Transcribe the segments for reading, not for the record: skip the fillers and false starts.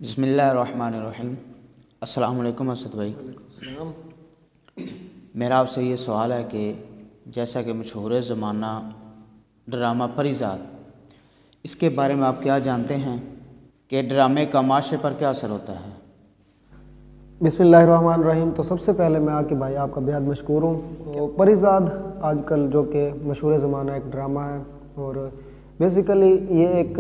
बिस्मिल्लाहिर्रहमानिर्रहीम। अस्सलाम वालेकुम असद भाई। मेरा आपसे ये सवाल है कि जैसा कि मशहूर ज़माना ड्रामा परीज़ाद, इसके बारे में आप क्या जानते हैं कि ड्रामे का माशरे पर क्या असर होता है? बिस्मिल्लाहिर्रहमानिर्रहीम। तो सबसे पहले मैं आके भाई आपका बेहद मशकूर हूँ। तो परीज़ाद आजकल जो कि मशहूर ज़माना एक ड्रामा है और बेसिकली ये एक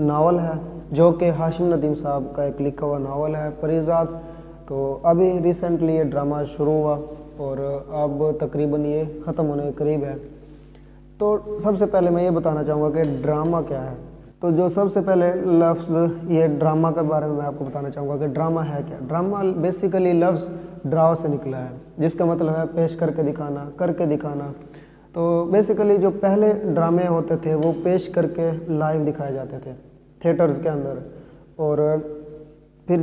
नावल है जो कि हाशिम नदीम साहब का एक लिखा हुआ नावल है परीज़ाद। तो अभी रिसेंटली ये ड्रामा शुरू हुआ और अब तकरीबन ये ख़त्म होने के करीब है। तो सबसे पहले मैं ये बताना चाहूँगा कि ड्रामा क्या है। तो जो सबसे पहले लफ्ज़ ये ड्रामा के बारे में मैं आपको बताना चाहूँगा कि ड्रामा है क्या। ड्रामा बेसिकली लफ्ज़ ड्राव से निकला है जिसका मतलब है पेश करके दिखाना, करके दिखाना। तो बेसिकली जो पहले ड्रामे होते थे वो पेश करके लाइव दिखाए जाते थे थिएटर्स के अंदर, और फिर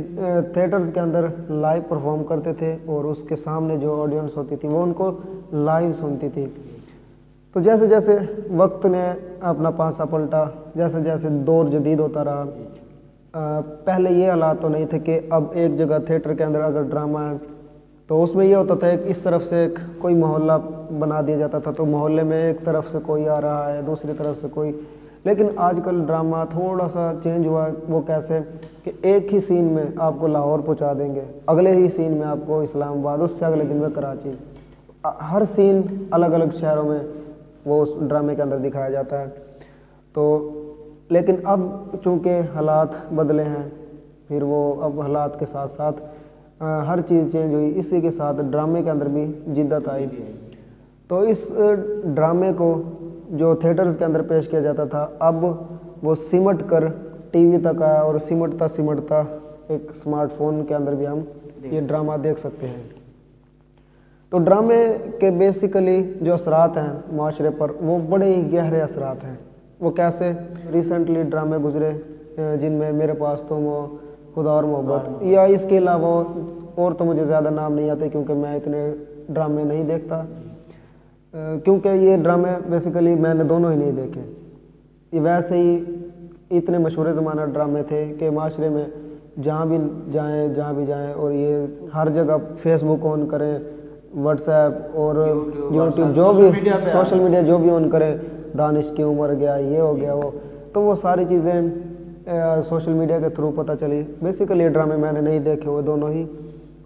थिएटर्स के अंदर लाइव परफॉर्म करते थे और उसके सामने जो ऑडियंस होती थी वो उनको लाइव सुनती थी। तो जैसे जैसे वक्त ने अपना पासा पलटा, जैसे जैसे दौर जदीद होता रहा, पहले ये हालात तो नहीं थे कि अब एक जगह थिएटर के अंदर अगर ड्रामा है तो उसमें ये होता था कि इस तरफ से एक कोई मोहल्ला बना दिया जाता था, तो मोहल्ले में एक तरफ से कोई आ रहा है, दूसरी तरफ से कोई। लेकिन आजकल ड्रामा थोड़ा सा चेंज हुआ। वो कैसे कि एक ही सीन में आपको लाहौर पहुंचा देंगे, अगले ही सीन में आपको इस्लामाबाद, उससे अगले दिन में कराची, हर सीन अलग अलग शहरों में वो उस ड्रामे के अंदर दिखाया जाता है। तो लेकिन अब चूँकि हालात बदले हैं, फिर वो अब हालात के साथ साथ हर चीज़ चेंज हुई, इसी के साथ ड्रामे के अंदर भी जिद्दत आई। तो इस ड्रामे को जो थिएटर्स के अंदर पेश किया जाता था अब वो सिमट कर टीवी तक आया, और सिमटता सिमटता एक स्मार्टफोन के अंदर भी हम ये ड्रामा देख सकते हैं। तो ड्रामे के बेसिकली जो असरात हैं माशरे पर वो बड़े ही गहरे असरात हैं। वो कैसे? रिसेंटली ड्रामे गुजरे जिनमें मेरे पास तुम हो, खुदा और मोहब्बत, या इसके अलावा और तो मुझे ज़्यादा नाम नहीं आते क्योंकि मैं इतने ड्रामे नहीं देखता, क्योंकि ये ड्रामे बेसिकली मैंने दोनों ही नहीं देखे। ये वैसे ही इतने मशहूर ज़माना ड्रामे थे कि माशरे में जहाँ भी जाएं और ये हर जगह फेसबुक ऑन करें, व्हाट्सएप और यूट्यूब जो भी सोशल मीडिया जो भी ऑन करें, दानिश की उम्र गया, ये हो गया वो, तो वो सारी चीज़ें सोशल मीडिया के थ्रू पता चली। बेसिकली ये ड्रामे मैंने नहीं देखे हुए दोनों ही,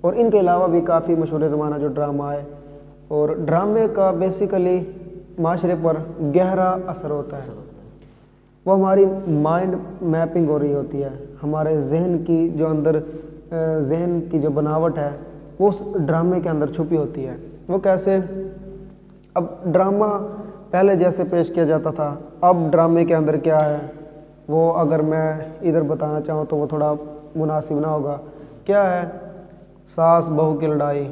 और इनके अलावा भी काफ़ी मशहूर ज़माना जो ड्रामा है। और ड्रामे का बेसिकली माशरे पर गहरा असर होता है। वो हमारी माइंड मैपिंग हो रही होती है, हमारे जहन की जो अंदर जहन की जो बनावट है वो उस ड्रामे के अंदर छुपी होती है। वो कैसे? अब ड्रामा पहले जैसे पेश किया जाता था, अब ड्रामे के अंदर क्या है वो अगर मैं इधर बताना चाहूँ तो वो थोड़ा मुनासिब ना होगा। क्या है? सास बहू की लड़ाई,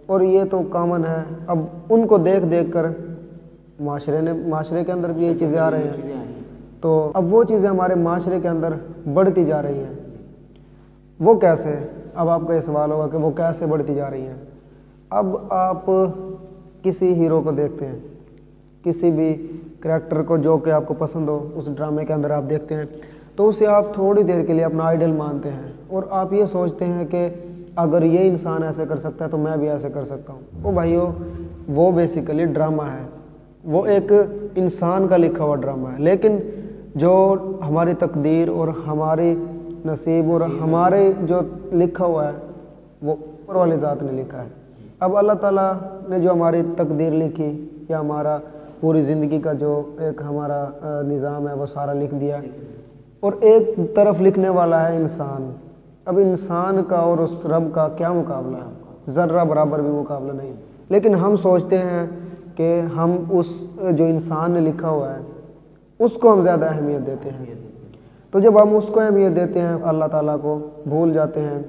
और ये तो कॉमन है। अब उनको देख देख कर माशरे के अंदर भी ये चीज़ें आ रही हैं, तो अब वो चीज़ें हमारे माशरे के अंदर बढ़ती जा रही हैं। वो कैसे? अब आपका ये सवाल होगा कि वो कैसे बढ़ती जा रही हैं। अब आप किसी हीरो को देखते हैं, किसी भी करैक्टर को जो कि आपको पसंद हो उस ड्रामे के अंदर आप देखते हैं, तो उसे आप थोड़ी देर के लिए अपना आइडल मानते हैं और आप ये सोचते हैं कि अगर ये इंसान ऐसे कर सकता है तो मैं भी ऐसे कर सकता हूँ। वो भाइयों, वो बेसिकली ड्रामा है, वो एक इंसान का लिखा हुआ ड्रामा है। लेकिन जो हमारी तकदीर और हमारी नसीब और हमारे जो लिखा हुआ है वो ऊपर वाली ज़ात ने लिखा है। अब अल्लाह ताला ने जो हमारी तकदीर लिखी या हमारा पूरी ज़िंदगी का जो एक हमारा निज़ाम है वो सारा लिख दिया, और एक तरफ लिखने वाला है इंसान। अब इंसान का और उस रब का क्या मुकाबला है? ज़र्रा बराबर भी मुकाबला नहीं। लेकिन हम सोचते हैं कि हम उस जो इंसान ने लिखा हुआ है उसको हम ज़्यादा अहमियत देते हैं। तो जब हम उसको अहमियत देते हैं अल्लाह ताला को भूल जाते हैं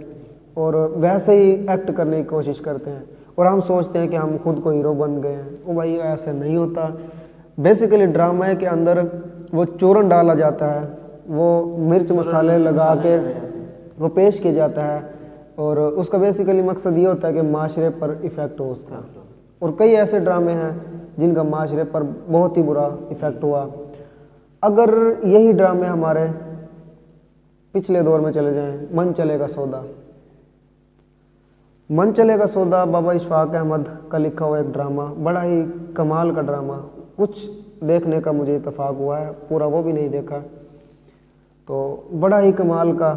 और वैसे ही एक्ट करने की कोशिश करते हैं, और हम सोचते हैं कि हम खुद को हीरो बन गए हैं। वो भाई ऐसे नहीं होता। बेसिकली ड्रामे के अंदर वो चूरन डाला जाता है, वो मिर्च मसाले लगा के वो पेश किया जाता है, और उसका बेसिकली मकसद ये होता है कि माशरे पर इफ़ेक्ट हो उसका। और कई ऐसे ड्रामे हैं जिनका माशरे पर बहुत ही बुरा इफ़ेक्ट हुआ। अगर यही ड्रामे हमारे पिछले दौर में चले जाएं, मन चलेगा सौदा। मन चलेगा सौदा बाबा इशफाक अहमद का लिखा हुआ एक ड्रामा, बड़ा ही कमाल का ड्रामा। कुछ देखने का मुझे इत्तेफाक हुआ है, पूरा वो भी नहीं देखा। तो बड़ा ही कमाल का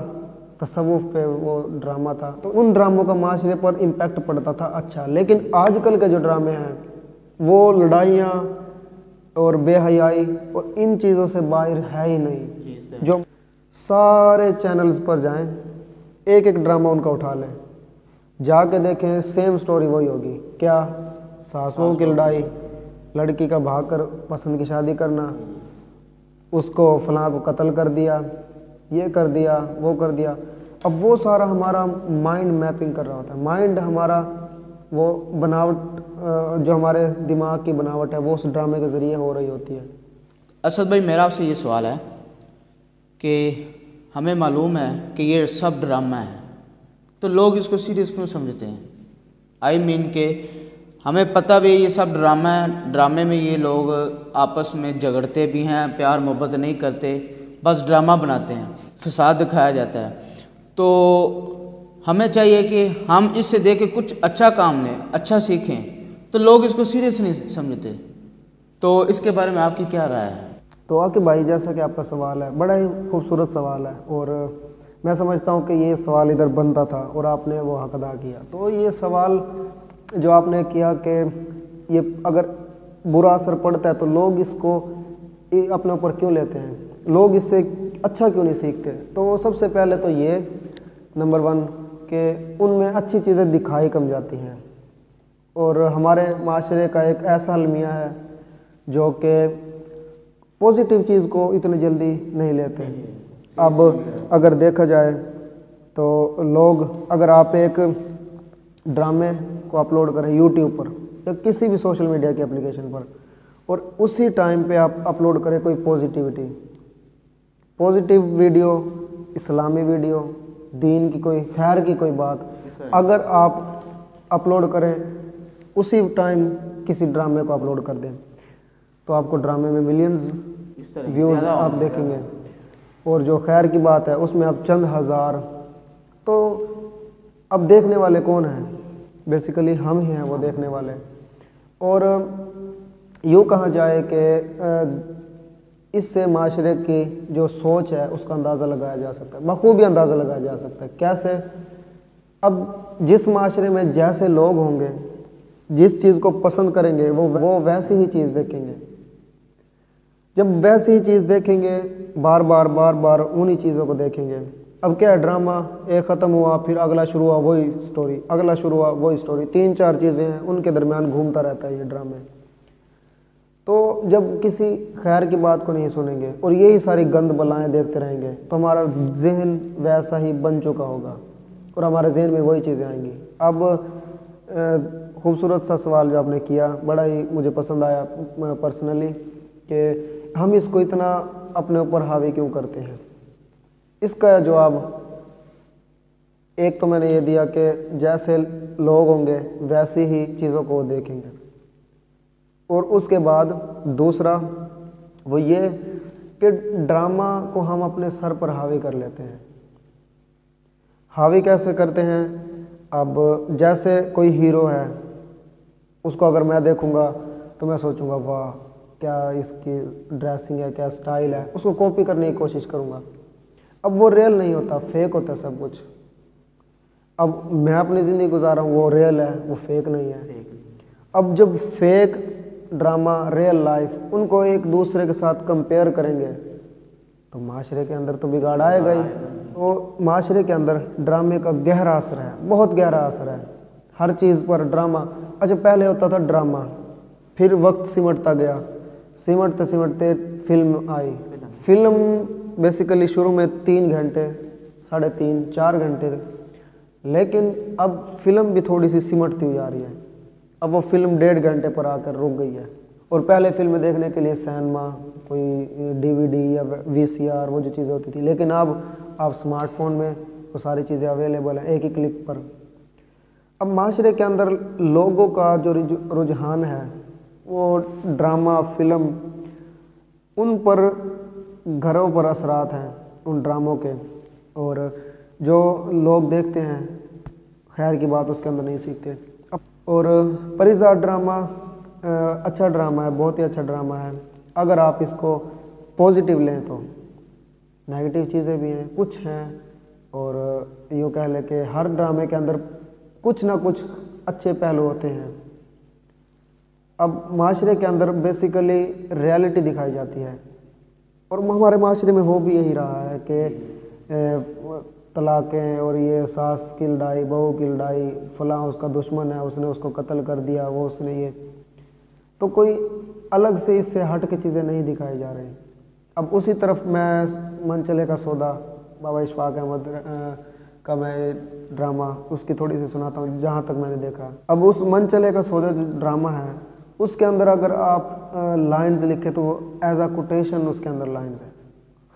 तसव्वुफ पे वो ड्रामा था। तो उन ड्रामों का माशरे पर इम्पैक्ट पड़ता था अच्छा। लेकिन आजकल के जो ड्रामे हैं वो लड़ाइयाँ और बेहयाई और इन चीज़ों से बाहर है ही नहीं। जो सारे चैनल्स पर जाएं, एक एक ड्रामा उनका उठा लें, जाके देखें, सेम स्टोरी वही होगी। क्या? सास बहू की लड़ाई, लड़की का भाग कर पसंद की शादी करना, उसको फलां को कत्ल कर दिया, ये कर दिया, वो कर दिया। अब वो सारा हमारा माइंड मैपिंग कर रहा होता है। माइंड हमारा वो बनावट जो हमारे दिमाग की बनावट है वो उस ड्रामे के ज़रिए हो रही होती है। असद भाई, मेरा आपसे ये सवाल है कि हमें मालूम है कि ये सब ड्रामा है, तो लोग इसको सीरियस क्यों समझते हैं? आई मीन के हमें पता भी ये सब ड्रामा है, ड्रामे में ये लोग आपस में झगड़ते भी हैं, प्यार मोहब्बत नहीं करते, बस ड्रामा बनाते हैं, फसाद दिखाया जाता है। तो हमें चाहिए कि हम इससे देख के कुछ अच्छा काम लें, अच्छा सीखें, तो लोग इसको सीरियस नहीं समझते। तो इसके बारे में आपकी क्या राय है? तो आकिब भाई, जैसा कि आपका सवाल है, बड़ा ही खूबसूरत सवाल है और मैं समझता हूँ कि ये सवाल इधर बनता था और आपने वो हक अदा किया। तो ये सवाल जो आपने किया कि ये अगर बुरा असर पड़ता है तो लोग इसको अपने ऊपर क्यों लेते हैं, लोग इससे अच्छा क्यों नहीं सीखते? तो सबसे पहले तो ये नंबर 1 कि उनमें अच्छी चीज़ें दिखाई कम जाती हैं और हमारे माशरे का एक ऐसा अलमिया है जो कि पॉजिटिव चीज़ को इतनी जल्दी नहीं लेते। अब अगर देखा जाए तो लोग, अगर आप एक ड्रामे को अपलोड करें यूट्यूब पर या किसी भी सोशल मीडिया की एप्लीकेशन पर और उसी टाइम पे आप अपलोड करें कोई पॉजिटिव वीडियो, इस्लामी वीडियो, दीन की कोई खैर की कोई बात, अगर आप अपलोड करें उसी टाइम किसी ड्रामे को अपलोड कर दें तो आपको ड्रामे में मिलियंस व्यूज़ आप देखेंगे और जो खैर की बात है उसमें आप चंद हज़ार। तो अब देखने वाले कौन हैं? बेसिकली हम ही हैं वो देखने वाले। और यूँ कहा जाए कि इससे माशरे की जो सोच है उसका अंदाज़ा लगाया जा सकता है, बखूबी अंदाज़ा लगाया जा सकता है। कैसे? अब जिस माशरे में जैसे लोग होंगे, जिस चीज़ को पसंद करेंगे वो वैसी ही चीज़ देखेंगे। जब वैसी ही चीज़ देखेंगे, बार बार उन्हीं चीज़ों को देखेंगे। अब क्या है, ड्रामा एक ख़त्म हुआ, फिर अगला शुरू हुआ वही स्टोरी, अगला शुरू हुआ वही स्टोरी, 3-4 चीज़ें हैं, उनके दरमियान घूमता रहता है ये ड्रामे। तो जब किसी खैर की बात को नहीं सुनेंगे और यही सारी गंद बलाएँ देखते रहेंगे तो हमारा जहन वैसा ही बन चुका होगा और हमारे जहन में वही चीज़ें आएंगी। अब खूबसूरत सा सवाल जो आपने किया, बड़ा ही मुझे पसंद आया पर्सनली, कि हम इसको इतना अपने ऊपर हावी क्यों करते हैं। इसका जवाब एक तो मैंने ये दिया कि जैसे लोग होंगे वैसी ही चीज़ों को वो देखेंगे, और उसके बाद दूसरा वो ये कि ड्रामा को हम अपने सर पर हावी कर लेते हैं। हावी कैसे करते हैं? अब जैसे कोई हीरो है, उसको अगर मैं देखूंगा तो मैं सोचूंगा वाह क्या इसकी ड्रेसिंग है, क्या स्टाइल है, उसको कॉपी करने की कोशिश करूंगा। अब वो रियल नहीं होता, फेक होता है सब कुछ। अब मैं अपनी ज़िंदगी गुजार रहा हूँ, वो रियल है, वो फेक नहीं है। अब जब फेक ड्रामा, रियल लाइफ, उनको एक दूसरे के साथ कंपेयर करेंगे तो माशरे के अंदर तो बिगाड़ आएगा ही। तो माशरे के अंदर ड्रामे का गहरा असर है, बहुत गहरा असर है हर चीज़ पर। ड्रामा, अच्छा पहले होता था ड्रामा, फिर वक्त सिमटता गया, सिमटते सिमटते फिल्म आई। फिल्म बेसिकली शुरू में 3 घंटे, 3.5, 4 घंटे, लेकिन अब फिल्म भी थोड़ी सी सिमटती हुई आ रही है। अब वो फिल्म 1.5 घंटे पर आकर रुक गई है। और पहले फिल्म देखने के लिए सिनेमा, कोई DVD या VCR, वो जो चीज़ें होती थी, लेकिन अब आप स्मार्टफोन में वो सारी चीज़ें अवेलेबल हैं एक ही क्लिक पर। अब माशरे के अंदर लोगों का जो रुझान है वो ड्रामा, फिल्म, उन पर घरों पर असरात हैं उन ड्रामों के। اور جو لوگ دیکھتے ہیں خیر کی بات اس کے اندر نہیں سیکھتے۔ اور پریزاد ڈرامہ اچھا ڈرامہ ہے، بہت ہی اچھا ڈرامہ ہے اگر آپ اس کو پازیٹیو لیں تو۔ نیگیٹیو چیزیں بھی ہیں، کچھ ہیں، اور یوں کہہ لیں کہ ہر ڈرامے کے اندر کچھ نہ کچھ اچھے پہلو ہوتے ہیں۔ اب معاشرے کے اندر بیسیکلی ریالٹی دکھائی جاتی ہے، اور ہمارے معاشرے میں ہو بھی یہی رہا ہے کہ طلاقیں اور یہ ساس کی لڑائی، بہو کی لڑائی، فلاں اس کا دشمن ہے، اس نے اس کو قتل کر دیا، وہ اس نے یہ، تو کوئی الگ سے اس سے ہٹ کے چیزیں نہیں دکھائی جا رہی۔ اب اسی طرف میں من چلے کا سودا، بابا اشفاق احمد کا میں ڈرامہ اس کی تھوڑی سی سناتا ہوں جہاں تک میں نے دیکھا۔ اب اس من چلے کا سودا جو ڈرامہ ہے اس کے اندر اگر آپ لائنز لکھے تو وہ ایز اے کوٹیشن اس کے اندر لائنز ہیں،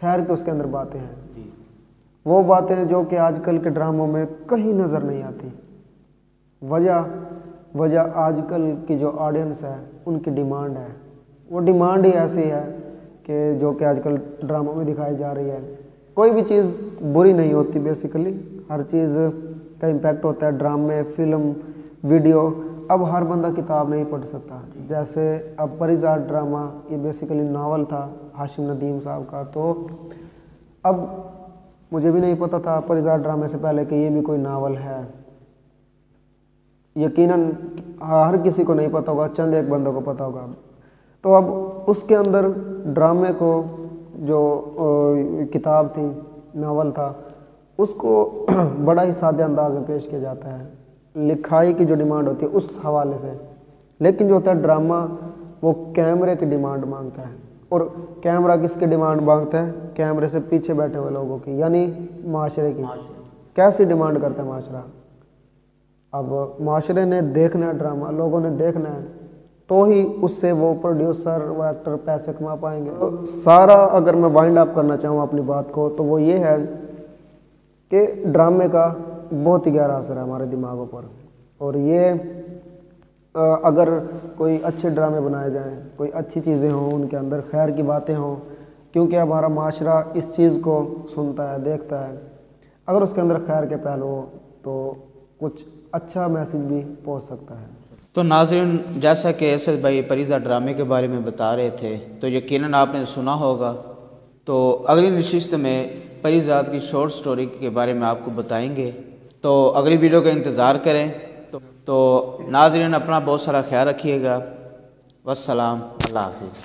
خیر کہ اس کے اندر باتیں ہیں، وہ باتیں جو کہ آج کل کے ڈراموں میں کہیں نظر نہیں آتی۔ وجہ آج کل کی جو آڈینس ہے ان کی ڈیمانڈ ہے، وہ ڈیمانڈ ہی ایسی ہے کہ جو کہ آج کل ڈراموں میں دکھائی جا رہی ہے۔ کوئی بھی چیز بری نہیں ہوتی، بیسیکلی ہر چیز کا امپیکٹ ہوتا ہے، ڈرامے، فلم، ویڈیو۔ اب ہر بندہ کتاب نہیں پڑھ سکتا، جیسے اب پریزاد ڈرامہ یہ بیسیکلی ناول تھا ہاشم ندیم صاحب کا، تو اب مجھے بھی نہیں پتہ تھا پریزاد ڈرامے سے پہلے کہ یہ بھی کوئی ناول ہے۔ یقیناً ہر کسی کو نہیں پتہ ہوگا، چند ایک بندوں کو پتہ ہوگا۔ تو اب اس کے اندر ڈرامے کو جو کتاب تھی، ناول تھا، اس کو بڑا ہی سادے انداز میں پیش کیا جاتا ہے، لکھائی کی جو ڈیمانڈ ہوتی ہے اس حوالے سے، لیکن جو ہوتا ہے ڈرامہ وہ کیمرے کی ڈیمانڈ مانگتا ہے، اور کیمرہ کس کی ڈیمانڈ مانگتا ہے؟ کیمرے سے پیچھے بیٹھے ہوئے لوگوں کی، یعنی معاشرے کی۔ کیسی ڈیمانڈ کرتا ہے معاشرہ؟ اب معاشرے نے دیکھنا ہے ڈرامہ، لوگوں نے دیکھنا ہے، تو ہی اس سے وہ پروڈیوسر و ایکٹر پیسے کما پائیں گے۔ سارا اگر میں وائنڈ اپ کرنا چاہوں اپنی بات کو تو وہ یہ ہے کہ ڈرامے کا بہت ہی گہرا اثر ہے ہمارے دماغوں پر، اور یہ اگر کوئی اچھے ڈرامے بنائے جائیں، کوئی اچھی چیزیں ہوں، ان کے اندر خیر کی باتیں ہوں، کیونکہ ہمارا معاشرہ اس چیز کو سنتا ہے، دیکھتا ہے، اگر اس کے اندر خیر کے پہلو ہو تو کچھ اچھا میسیج بھی پہنچ سکتا ہے۔ تو ناظرین، جیسا کہ اسد بھائی پریزاد ڈرامے کے بارے میں بتا رہے تھے تو یقیناً آپ نے سنا ہوگا، تو اگلی نشست میں پریزاد کی شارٹ سٹوری کے بارے میں آپ کو بتائیں گے، تو اگلی ویڈیو کا انتظار کریں۔ تو ناظرین، اپنا بہت سارا خیال رکھیے گا۔ والسلام، اللہ حافظ۔